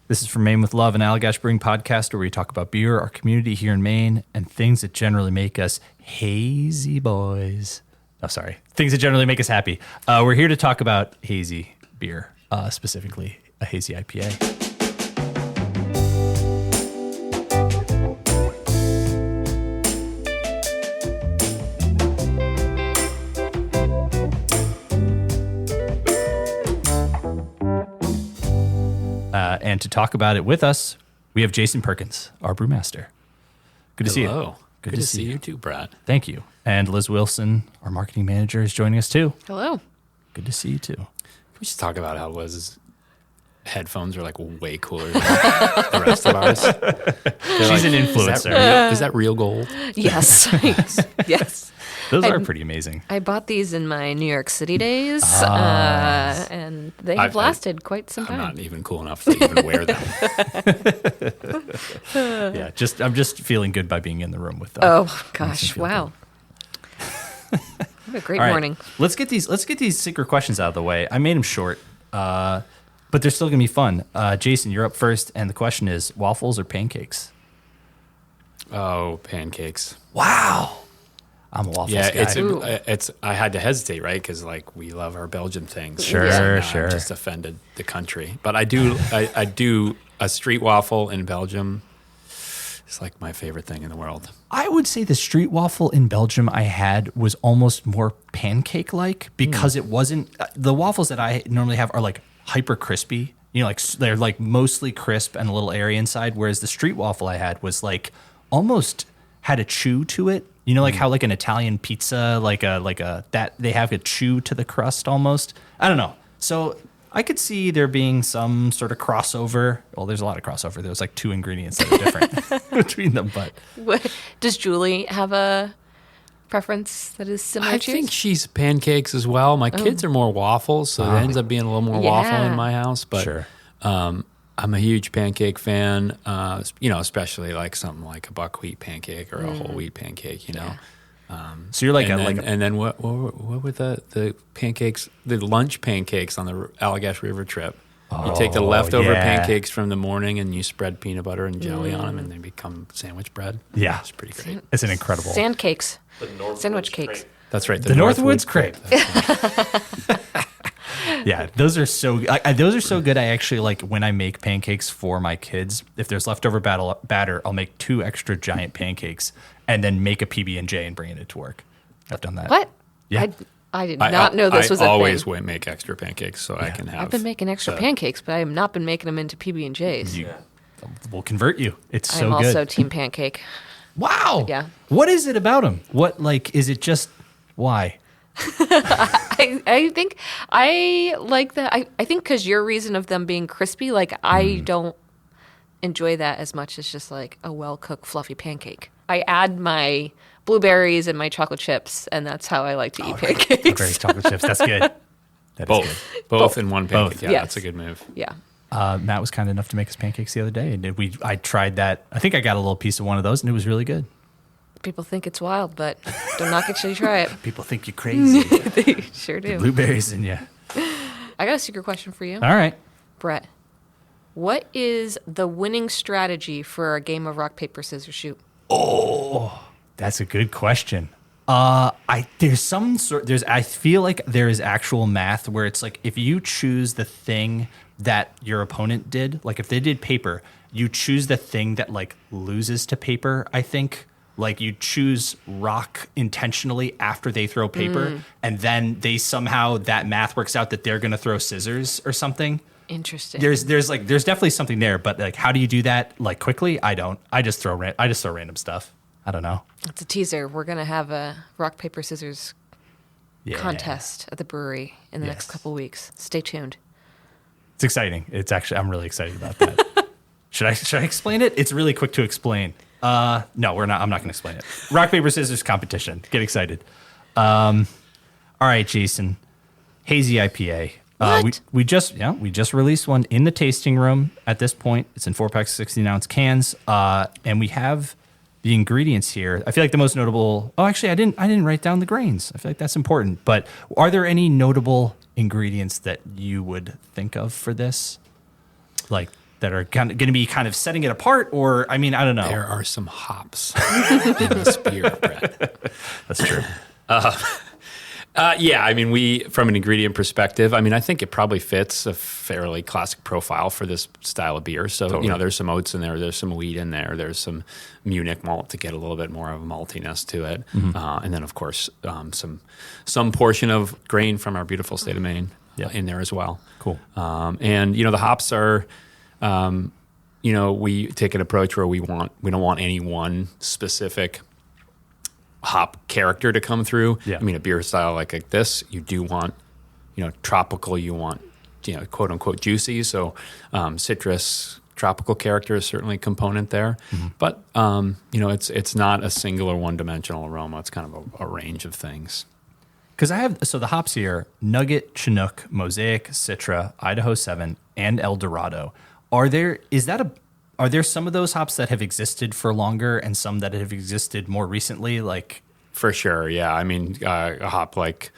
This is from Maine with Love, an Allagash Brewing podcast where we talk about beer, our community here in Maine, and things that generally make us hazy boys. Oh, sorry. Things that generally make us happy. We're here to talk about hazy beer, specifically a hazy IPA. And to talk about it with us, we have Jason Perkins, our brewmaster. Good to see you. Hello. Good to see you too, Brad. Thank you. And Liz Wilson, our marketing manager, is joining us too. Hello. Good to see you too. We should talk about how Liz's headphones are like way cooler than the rest of ours. She's an influencer. Is that real gold? Yes. Yes. Those are pretty amazing. I bought these in my New York City days, and they have lasted quite some time. I'm not even cool enough to even wear them. Yeah, I'm just feeling good by being in the room with them. Oh gosh! Wow. What a great morning. Let's get these secret questions out of the way. I made them short, but they're still gonna be fun. Jason, you're up first, and the question is: waffles or pancakes? Oh, pancakes. Wow. I'm a waffles guy. It's. I had to hesitate, right? Because like we love our Belgian things. Sure. I'm just offended the country, but I do. I do a street waffle in Belgium. It's like my favorite thing in the world. I would say the street waffle in Belgium I had was almost more pancake-like because it wasn't. The waffles that I normally have are like hyper crispy. You know, like they're like mostly crisp and a little airy inside. Whereas the street waffle I had was like almost had a chew to it. You know, like how like an Italian pizza, like a that they have a chew to the crust almost. I don't know. So I could see there being some sort of crossover. Well, there's a lot of crossover. There's like two ingredients that are different between them. But Does Julie have a preference that is similar I to yours? think she's pancakes as well. My kids are more waffles, so it ends up being a little more waffle in my house. But sure. I'm a huge pancake fan, especially like something like a buckwheat pancake or a whole wheat pancake, you know. So you're like and then what were the pancakes, the lunch pancakes on the Allagash River trip? You take the leftover pancakes from the morning and you spread peanut butter and jelly on them and they become sandwich bread. Yeah. It's pretty great. It's an incredible. Sand cakes. Sandwich cakes. That's right. The Northwoods crepe. Yeah, those are so good. I actually like when I make pancakes for my kids. If there's leftover batter, I'll make 2 extra giant pancakes and then make a PB&J and bring it to work. I've done that. What? Yeah. I did not know this was a thing. I always make extra pancakes so I can have. I've been making extra pancakes, but I have not been making them into PB&Js. We'll convert you. It's so I'm good. also team pancake. Wow. Yeah. What is it about them? What is it just why? I think I like that. I think because your reason of them being crispy, like I don't enjoy that as much as just like a well-cooked fluffy pancake. I add my blueberries and my chocolate chips, and that's how I like to eat pancakes. Blueberries, chocolate chips. That's good. That is good. Both in one pancake. Both. Yeah, Yes. That's a good move. Yeah. Matt was kind enough to make us pancakes the other day, and I tried that. I think I got a little piece of one of those, and it was really good. People think it's wild, but don't knock it till you try it. People think you're crazy. They sure do. Blueberries in you. I got a secret question for you. All right. Brett, what is the winning strategy for a game of rock, paper, scissors, shoot? Oh, that's a good question. I feel like there is actual math where it's like if you choose the thing that your opponent did, like if they did paper, you choose the thing that like loses to paper, I think. Like you choose rock intentionally after they throw paper, and then that math works out that they're going to throw scissors or something. Interesting. There's definitely something there, but like how do you do that like quickly? I don't. I just throw random stuff. I don't know. It's a teaser. We're going to have a rock, paper, scissors contest at the brewery in the next couple weeks. Stay tuned. It's exciting. I'm really excited about that. Should I explain it? It's really quick to explain. No, we're not. I'm not going to explain it. Rock, paper, scissors competition. Get excited. All right, Jason. Hazy IPA. What? We just released one in the tasting room. At this point, it's in 4-pack 16-ounce cans. And we have the ingredients here. I feel like the most notable. Oh, actually, I didn't write down the grains. I feel like that's important. But are there any notable ingredients that you would think of for this? Like that are going to be kind of setting it apart? Or, I mean, I don't know. There are some hops in this beer, Brett. That's true. Yeah, I mean, from an ingredient perspective, I mean, I think it probably fits a fairly classic profile for this style of beer. So, Totally. there's some oats in there, there's some wheat in there, there's some Munich malt to get a little bit more of a maltiness to it. And then, of course, some portion of grain from our beautiful state of Maine in there as well. Cool. And, the hops are, we take an approach where we don't want any one specific hop character to come through. Yeah. I mean, a beer style like this, you do want, tropical, you want, quote unquote juicy. So citrus, tropical character is certainly a component there. But, it's not a singular one-dimensional aroma. It's kind of a range of things. Because the hops here, Nugget, Chinook, Mosaic, Citra, Idaho 7, and El Dorado. Are there some of those hops that have existed for longer and some that have existed more recently? Like, for sure, yeah. I mean, a hop like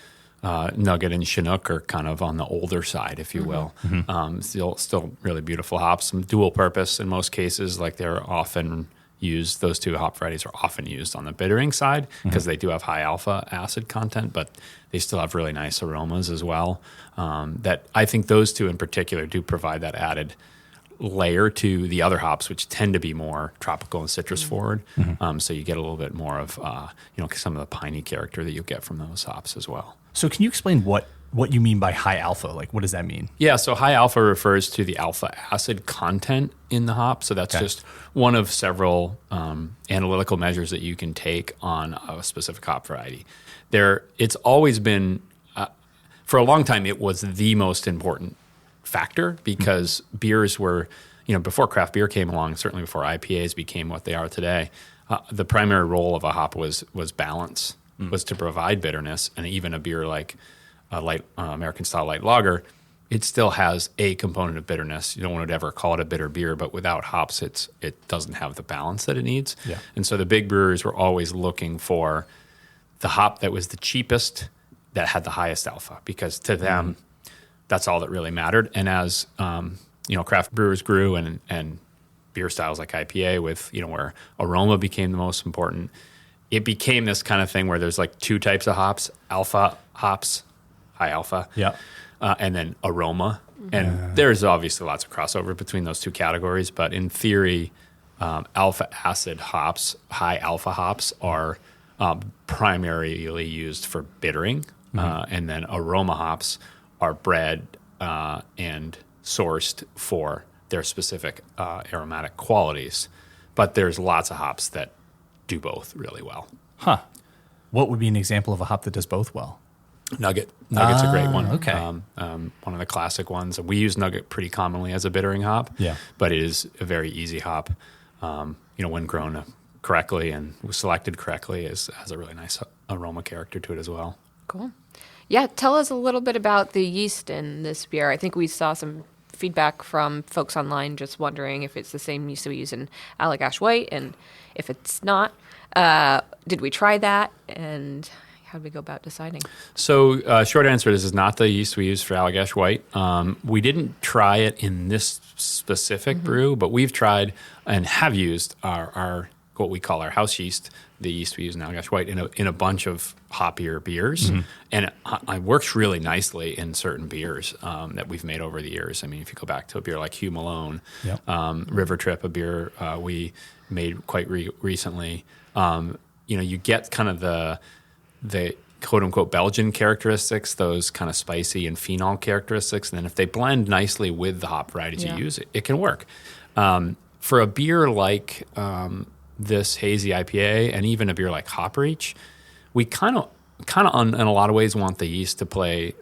Nugget and Chinook are kind of on the older side, if you will. Still really beautiful hops. Some dual purpose in most cases. Like they're often used. Those two hop varieties are often used on the bittering side because they do have high alpha acid content, but they still have really nice aromas as well. That I think those two in particular do provide that added layer to the other hops, which tend to be more tropical and citrus forward. So you get a little bit more of, some of the piney character that you get from those hops as well. So can you explain what you mean by high alpha? Like, what does that mean? Yeah, so high alpha refers to the alpha acid content in the hop. So that's just one of several analytical measures that you can take on a specific hop variety. It's always been, for a long time, it was the most important factor because beers were, before craft beer came along, certainly before IPAs became what they are today, the primary role of a hop was balance, was to provide bitterness. And even a beer like a light American style light lager, it still has a component of bitterness. You don't want to ever call it a bitter beer, but without hops, it doesn't have the balance that it needs. Yeah. And so the big brewers were always looking for the hop that was the cheapest, that had the highest alpha, because to them, that's all that really mattered. And as craft brewers grew and beer styles like IPA with where aroma became the most important, it became this kind of thing where there's like two types of hops: alpha hops, high alpha, and then aroma. And there's obviously lots of crossover between those two categories, but in theory, alpha acid hops, high alpha hops, are primarily used for bittering, and then aroma hops are bred and sourced for their specific aromatic qualities. But there's lots of hops that do both really well. Huh. What would be an example of a hop that does both well? Nugget's a great one. Okay. One of the classic ones. We use Nugget pretty commonly as a bittering hop, but it is a very easy hop. When grown correctly and selected correctly, has a really nice aroma character to it as well. Cool. Yeah, tell us a little bit about the yeast in this beer. I think we saw some feedback from folks online just wondering if it's the same yeast that we use in Allagash White, and if it's not, did we try that, and how did we go about deciding? So short answer, this is not the yeast we use for Allagash White. We didn't try it in this specific brew, but we've tried and have used our what we call our house yeast, the yeast we use in Allagash White, in a bunch of hoppier beers. And it works really nicely in certain beers that we've made over the years. I mean, if you go back to a beer like Hugh Malone, River Trip, a beer we made quite recently, you get kind of the quote-unquote Belgian characteristics, those kind of spicy and phenol characteristics. And then if they blend nicely with the hop varieties you use, it can work. For a beer like this Hazy IPA and even a beer like Hop Reach, we kind of in a lot of ways want the yeast to play,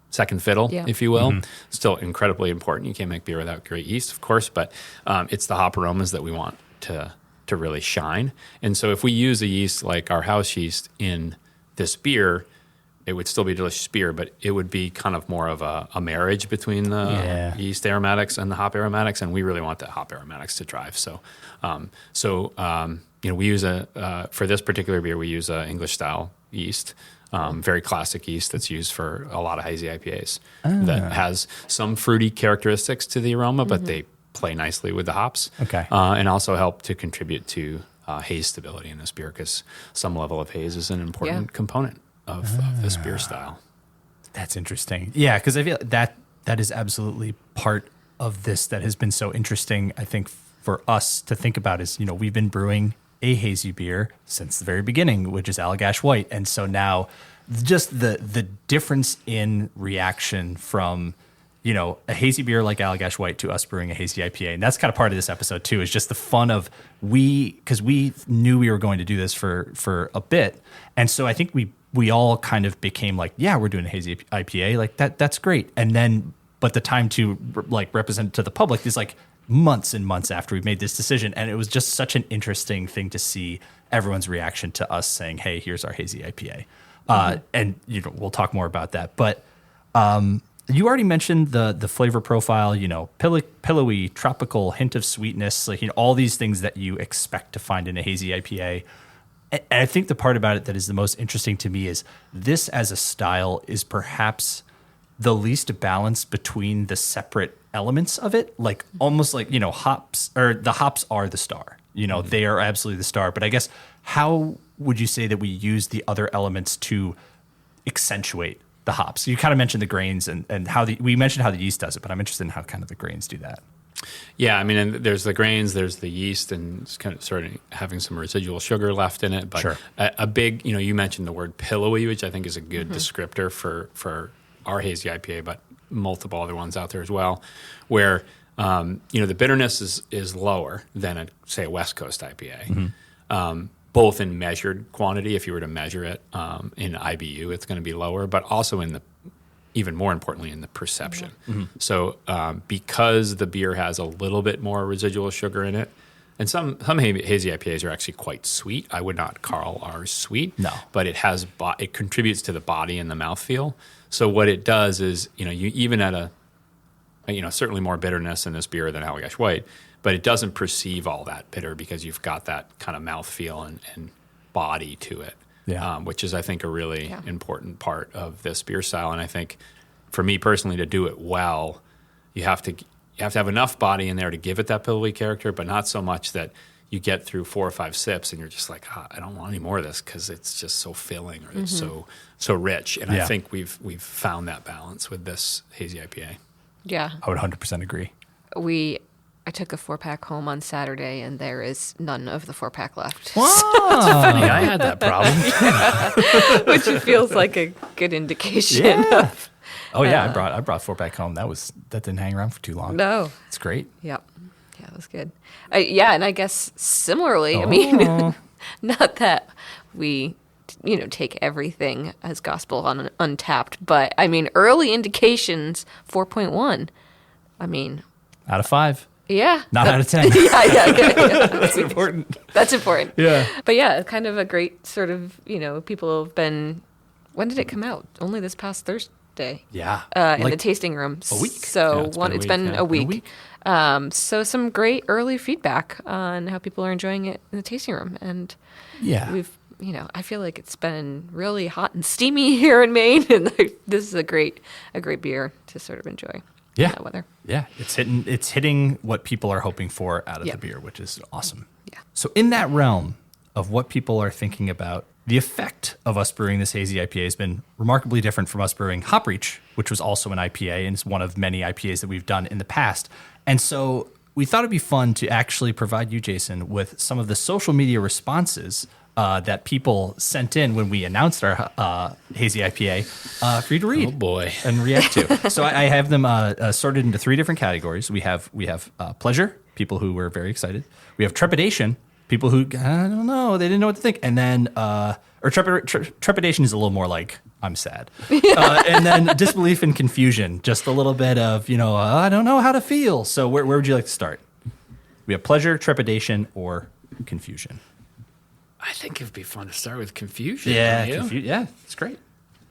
second fiddle, if you will. Still incredibly important. You can't make beer without great yeast, of course, but it's the hop aromas that we want to really shine. And so if we use a yeast like our house yeast in this beer, it would still be a delicious beer, but it would be kind of more of a marriage between the yeast aromatics and the hop aromatics, and we really want the hop aromatics to drive. So, we use for this particular beer, we use a English style yeast, very classic yeast that's used for a lot of hazy IPAs that has some fruity characteristics to the aroma, but they play nicely with the hops. Okay. And also help to contribute to haze stability in this beer, because some level of haze is an important component of this beer style. That's interesting. Yeah, because I feel that is absolutely part of this that has been so interesting, I think, for us to think about is, we've been brewing a hazy beer since the very beginning, which is Allagash White. And so now just the difference in reaction from, a hazy beer like Allagash White to us brewing a hazy IPA. And that's kind of part of this episode too, is just the fun of because we knew we were going to do this for a bit. And so I think we all kind of became like, yeah, we're doing a hazy IPA. Like that's great. And then, but the time to represent it to the public is like months and months after we made this decision. And it was just such an interesting thing to see everyone's reaction to us saying, hey, here's our hazy IPA. And we'll talk more about that. But you already mentioned the flavor profile, pillowy, tropical, hint of sweetness, like, all these things that you expect to find in a hazy IPA. And I think the part about it that is the most interesting to me is this as a style is perhaps the least balanced between the separate elements of it, like almost like, hops, or the hops are the star, they are absolutely the star. But I guess how would you say that we use the other elements to accentuate the hops? You kind of mentioned the grains and how we mentioned how the yeast does it, but I'm interested in how kind of the grains do that. Yeah, I mean, and there's the grains, there's the yeast, and it's kind of sort of having some residual sugar left in it. But sure. a big, you mentioned the word pillowy, which I think is a good descriptor for our hazy IPA, but multiple other ones out there as well, where the bitterness is lower than say a West Coast IPA, both in measured quantity. If you were to measure it in IBU, it's going to be lower, but also even more importantly, in the perception. So because the beer has a little bit more residual sugar in it, and some hazy IPAs are actually quite sweet. I would not call ours sweet, no, but it has it contributes to the body and the mouthfeel. So what it does is, you even at certainly more bitterness in this beer than Allagash White, but it doesn't perceive all that bitter because you've got that kind of mouthfeel and body to it. Yeah. Which is, I think, a really important part of this beer style. And I think, for me personally, to do it well, you have to have enough body in there to give it that pillowy character, but not so much that you get through 4 or 5 sips and you're just like, I don't want any more of this because it's just so filling or it's so rich. And I think we've found that balance with this hazy IPA. Yeah, I would 100% agree. I took a 4-pack home on Saturday, and there is none of the 4-pack left. Wow. That's funny. I had that problem. Which feels like a good indication. Yeah. Of, I brought 4-pack home. That didn't hang around for too long. No, it's great. Yep. Yeah, it was good. And I guess similarly, I mean, not that we take everything as gospel on Untapped, but I mean, early indications 4.1. I mean, out of 5. Yeah. Not out of 10. Yeah. That's important. That's important. Yeah. But yeah, kind of a great sort of, people have been, when did it come out? Only this past Thursday. Yeah. In the tasting room. A week. So it's been a week. A week. So some great early feedback on how people are enjoying it in the tasting room. And we've, I feel like it's been really hot and steamy here in Maine. And this is a great beer to sort of enjoy. Yeah. That weather. Yeah. It's hitting what people are hoping for out of the beer, which is awesome. Yeah. So in that realm of what people are thinking about, the effect of us brewing this hazy IPA has been remarkably different from us brewing Hop Reach, which was also an IPA, and it's one of many IPAs that we've done in the past. And so we thought it'd be fun to actually provide you, Jason, with some of the social media responses that people sent in when we announced our hazy IPA for you to read. Oh boy, and react to. So I have them sorted into 3 different categories. We have pleasure, people who were very excited. We have trepidation, people who I don't know, they didn't know what to think, and then trepidation is a little more like I'm sad, and then disbelief and confusion, just a little bit of I don't know how to feel. So where would you like to start? We have pleasure, trepidation, or confusion. I think it'd be fun to start with confusion. Yeah, yeah, it's great.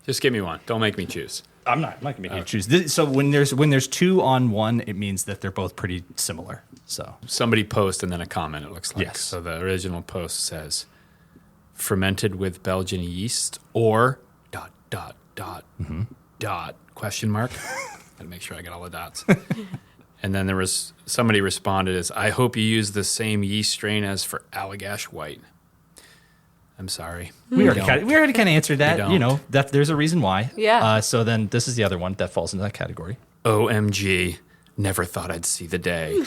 Just give me one. Don't make me choose. I'm not going to make you choose. So when there's 2 on 1, it means that they're both pretty similar. So somebody post and then a comment. It looks like. Yes. So the original post says, fermented with Belgian yeast or dot question mark. Gotta make sure I get all the dots. And then there was somebody responded as, I hope you use the same yeast strain as for Allagash White. I'm sorry. We already kind of answered that. don't. You know, that there's a reason why. Yeah. So then this is the other one that falls into that category. OMG, never thought I'd see the day.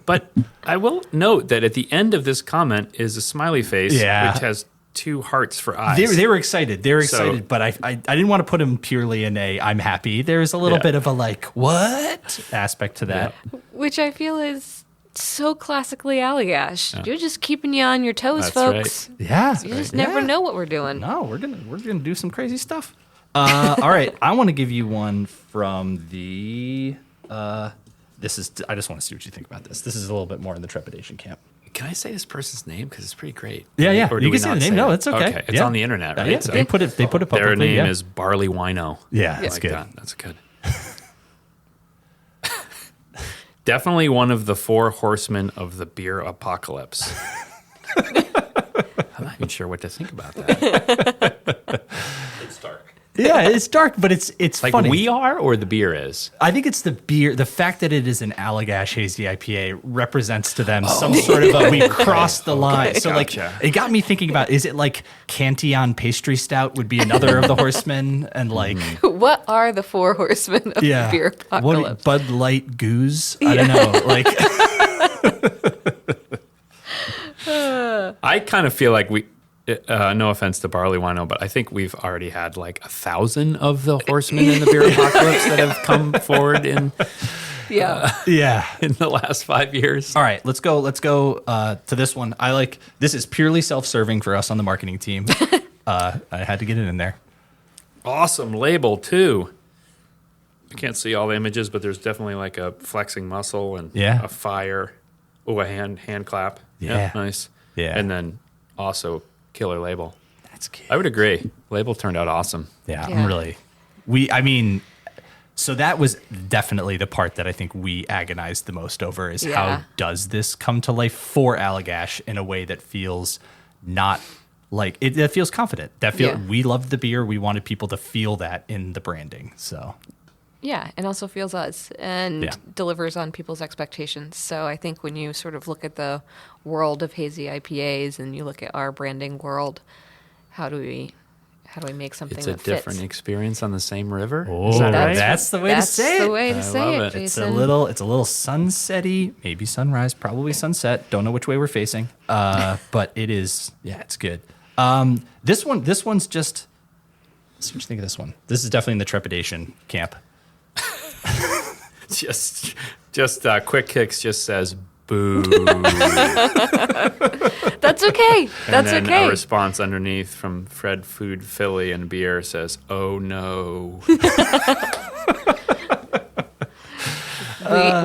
But I will note that at the end of this comment is a smiley face, Yeah. which has 2 hearts for eyes. They were excited. They were So- excited, but I didn't want to put them purely in a I'm happy. There's a little Yeah. bit of a like, what aspect to that. Which I feel is so classically Allagash. You're just keeping you on your toes, That's folks. Yeah. You just never know what we're doing. No, we're gonna do some crazy stuff. All right, I want to give you one from the. This is. I just want to see what you think about this. This is a little bit more in the trepidation camp. Can I say this person's name? Because it's pretty great. Yeah. Or do You we can say not the name. No, it? it's okay. It's Yeah. on the internet, right? Yeah, So they put it publicly. their name yeah. is Barley Wino. Yeah, I that's like good. that. That's good. Definitely one of the 4 horsemen of the beer apocalypse. I'm not even sure what to think about that. It's dark. Yeah, it's dark, but it's Like funny. we are, or the beer is? I think it's the beer. The fact that it is an Allagash Hazy IPA represents to them some sort of a we crossed the line. So Gotcha. like it got me thinking about, is it like Cantillon pastry stout would be another of the horsemen, and like What are the 4 horsemen of yeah, beer apocalypse? Bud Light Goose. I don't know. Like I kind of feel like we. No offense to Barley Wino, but I think we've already had like 1,000 of the horsemen in the beer apocalypse that have come forward in Yeah. yeah. the last 5 years. All right, let's go to this one. I like this is purely self-serving for us on the marketing team. I had to get it in there. Awesome label too. I can't see all the images, but there's definitely like a flexing muscle and Yeah. a fire. Oh, a hand clap. Yeah. Nice. Yeah. And then also killer label. That's good. I would agree. Label turned out awesome. Yeah, Yeah. I'm really. So that was definitely the part that I think we agonized the most over is Yeah. how does this come to life for Allagash in a way that feels not like it, that feels confident. That feel Yeah. we loved the beer. We wanted people to feel that in the branding. So Yeah, and also feels us and Yeah. delivers on people's expectations. So I think when you sort of look at the world of hazy IPAs and you look at our branding world, how do we make something It's a that fits? different experience on the same river. Oh, Is that right? that's the way to say That's it. the way to I say love it, it. It's Jason. a little sunsetty, maybe sunrise, probably sunset. Don't know which way we're facing. But it is, yeah, it's good. This one's just. Let's see what you think of this one. This is definitely in the trepidation camp. Just Quick Kicks just says boo. That's okay. And That's then okay. a response underneath from Fred Food Philly and Beer says, "Oh no."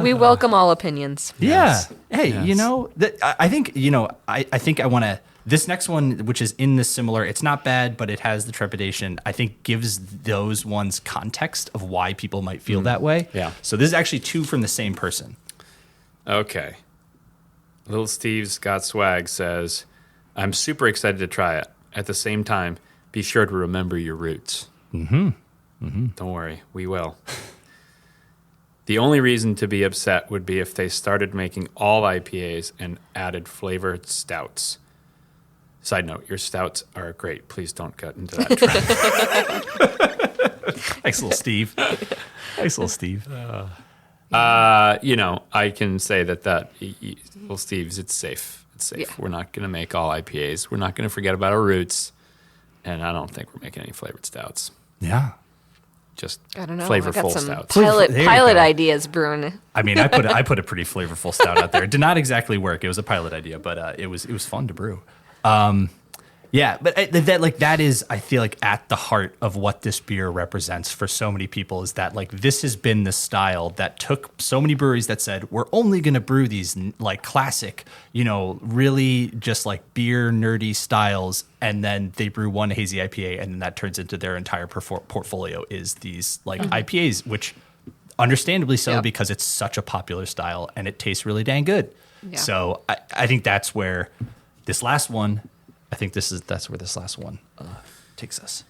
We welcome all opinions. Yes. Yeah. Hey, Yes. you know, I think, I think I want to. This next one, which is in this similar, it's not bad, but it has the trepidation, I think gives those ones context of why people might feel that way. Yeah. So this is actually 2 from the same person. Okay. Little Steve's Got Swag says, "I'm super excited to try it. At the same time, be sure to remember your roots." Don't worry, we will. The only reason to be upset would be if they started making all IPAs and added flavored stouts. Side note, your stouts are great. Please don't get into that trap. Thanks, little Steve. Thanks, little Steve. I can say that well, Steve's, it's safe. It's safe. Yeah. We're not going to make all IPAs. We're not going to forget about our roots. And I don't think we're making any flavored stouts. Yeah. Just I don't know. I got flavorful some stouts. pilot There you pilot go. ideas brewing. I mean, I put a pretty flavorful stout out there. It did not exactly work. It was a pilot idea, but it was fun to brew. Yeah, but that is, I feel like, at the heart of what this beer represents for so many people is that like this has been the style that took so many breweries that said we're only going to brew these like classic, really just like beer nerdy styles, and then they brew one hazy IPA, and then that turns into their entire portfolio is these like IPAs, which understandably so Yeah. because it's such a popular style and it tastes really dang good. Yeah. So I think that's where this last one. I think that's where this last one takes us.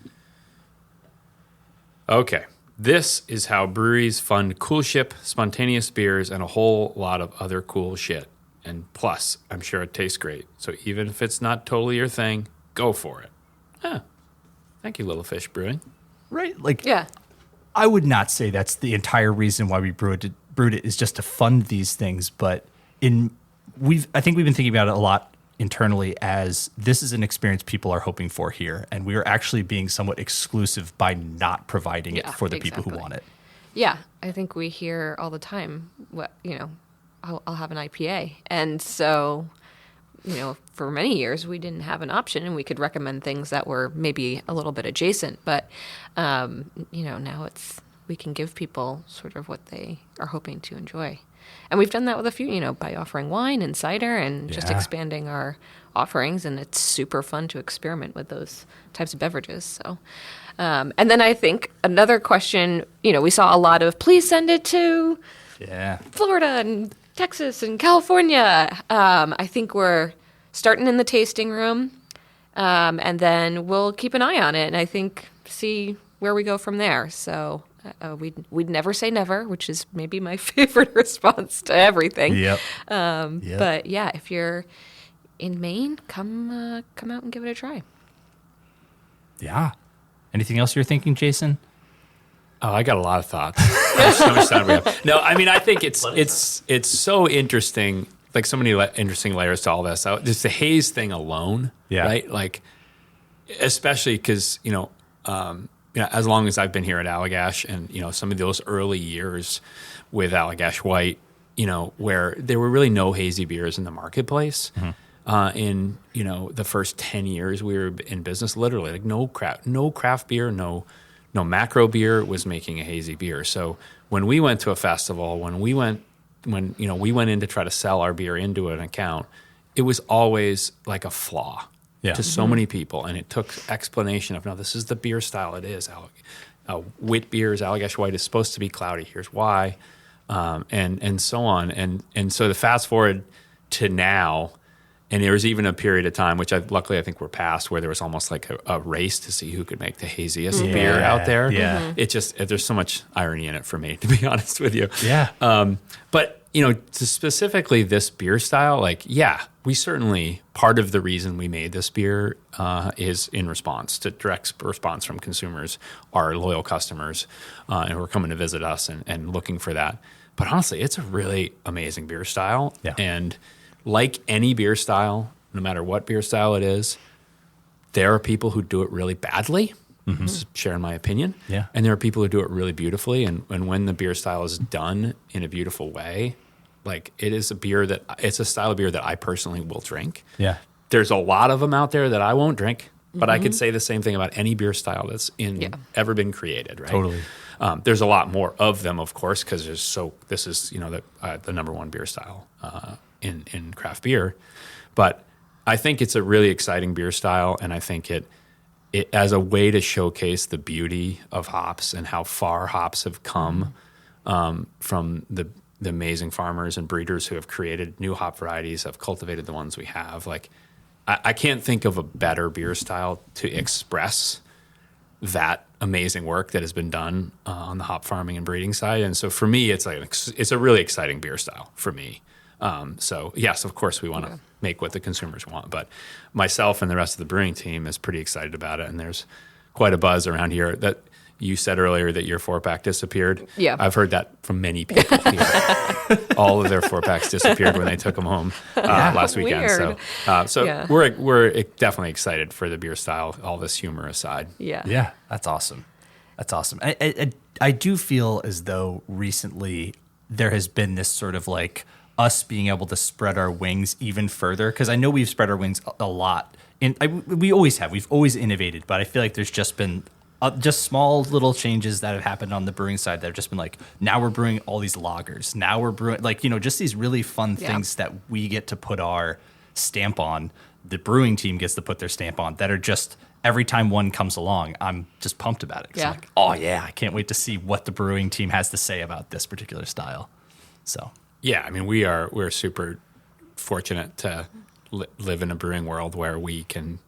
Okay. This is how breweries fund cool ship, spontaneous beers, and a whole lot of other cool shit. And plus, I'm sure it tastes great. So even if it's not totally your thing, go for it. Huh. Thank you, Little Fish Brewing. Right? Like, Yeah. I would not say that's the entire reason why we brewed it is just to fund these things, but I think we've been thinking about it a lot internally as this is an experience people are hoping for here, and we are actually being somewhat exclusive by not providing it for the people who want it. Yeah, I think we hear all the time, I'll have an IPA. And so, for many years we didn't have an option and we could recommend things that were maybe a little bit adjacent. But, now we can give people sort of what they are hoping to enjoy. And we've done that with a few, by offering wine and cider and just expanding our offerings. And it's super fun to experiment with those types of beverages. So, and then I think another question, we saw a lot of please send it to Florida and Texas and California. I think we're starting in the tasting room, and then we'll keep an eye on it and I think see where we go from there. So we'd never say never, which is maybe my favorite response to everything. Yep. But yeah, if you're in Maine, come out and give it a try. Yeah. Anything else you're thinking, Jason? Oh, I got a lot of thoughts. How much time we have? No, I mean, I think it's so interesting, like so many interesting layers to all this. Just the haze thing alone, right? Like, especially because, as long as I've been here at Allagash and, some of those early years with Allagash White, where there were really no hazy beers in the marketplace. In, the first 10 years we were in business, literally, like no craft beer, no macro beer was making a hazy beer. So when we went to a festival, when we went in to try to sell our beer into an account, it was always like a flaw to so many people. And it took explanation of, no, this is the beer style it is. Wit beers, Allagash White is supposed to be cloudy. Here's why. And so on. And so the fast forward to now, and there was even a period of time, which luckily I think we're past, where there was almost like a race to see who could make the haziest beer out there. Yeah. It just, there's so much irony in it for me, to be honest with you. Yeah. But, to specifically this beer style, we certainly, part of the reason we made this beer is in response to direct response from consumers, our loyal customers, and who are coming to visit us and looking for that. But honestly, it's a really amazing beer style. Yeah. And like any beer style, no matter what beer style it is, there are people who do it really badly. Just sharing my opinion. Yeah. And there are people who do it really beautifully. And when the beer style is done in a beautiful way, it's a style of beer that I personally will drink. Yeah. There's a lot of them out there that I won't drink, but I could say the same thing about any beer style that's ever been created, right? Totally. There's a lot more of them, of course, because this is the number one beer style in craft beer. But I think it's a really exciting beer style, and I think it as a way to showcase the beauty of hops and how far hops have come from the amazing farmers and breeders who have created new hop varieties, have cultivated the ones we have. I can't think of a better beer style to express that amazing work that has been done on the hop farming and breeding side. And so for me, it's a really exciting beer style for me. So yes, of course we want to make what the consumers want, but myself and the rest of the brewing team is pretty excited about it. And there's quite a buzz around here. That you said earlier that your 4-pack disappeared. Yeah. I've heard that from many people here. All of their 4-packs disappeared when they took them home last weekend. Weird. So we're definitely excited for the beer style, all this humor aside. Yeah. Yeah. That's awesome. That's awesome. I do feel as though recently there has been this sort of us being able to spread our wings even further, because I know we've spread our wings a lot. We always have. We've always innovated, but I feel like there's just been just small little changes that have happened on the brewing side that have just been now we're brewing all these lagers. Now we're brewing just these really fun things that we get to put our stamp on. The brewing team gets to put their stamp on that are just every time one comes along, I'm just pumped about it. Yeah. I can't wait to see what the brewing team has to say about this particular style. So. Yeah, I mean, we're super fortunate to live in a brewing world where we can,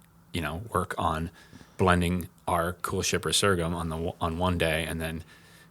work on blending our cool shipper sorghum on one day, and then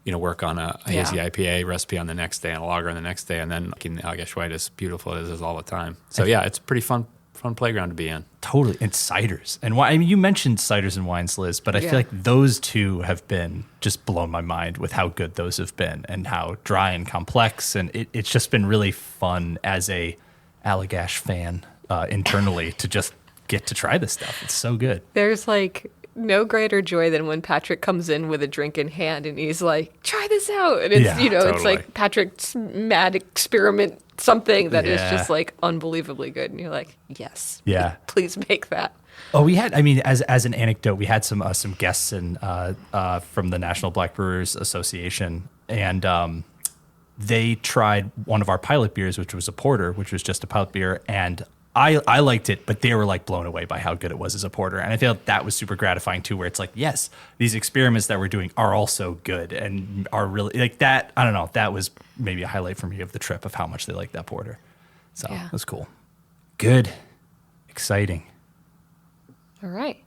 work on a hazy IPA recipe on the next day and a lager on the next day, and then making the Allagash White as beautiful as it is all the time. So yeah, it's a pretty fun playground to be in. Totally. And ciders. And I mean, you mentioned ciders and wines, Liz, but I feel like those two have been just blown my mind with how good those have been and how dry and complex. And it's just been really fun as a Allagash fan internally to just get to try this stuff. It's so good. There's like no greater joy than when Patrick comes in with a drink in hand and he's like, try this out. And it's, totally. It's like Patrick's mad experiment, something that is just like unbelievably good. And you're like, yes, please make that. Oh, we had, I mean, as an anecdote, we had some guests from the National Black Brewers Association, and they tried one of our pilot beers, which was a porter, which was just a pilot beer. And I liked it, but they were like blown away by how good it was as a porter. And I feel like that was super gratifying too, where it's like, yes, these experiments that we're doing are also good and are really like that. I don't know. That was maybe a highlight for me of the trip of how much they liked that porter. So it was cool. Good. Exciting. All right.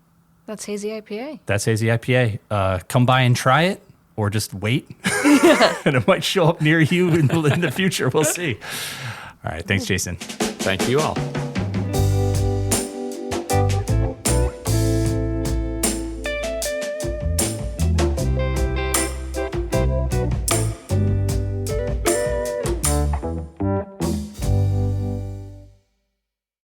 That's Hazy IPA. That's Hazy IPA. Come by and try it, or just wait. And it might show up near you in the future. We'll see. All right. Thanks, Jason. Thank you all.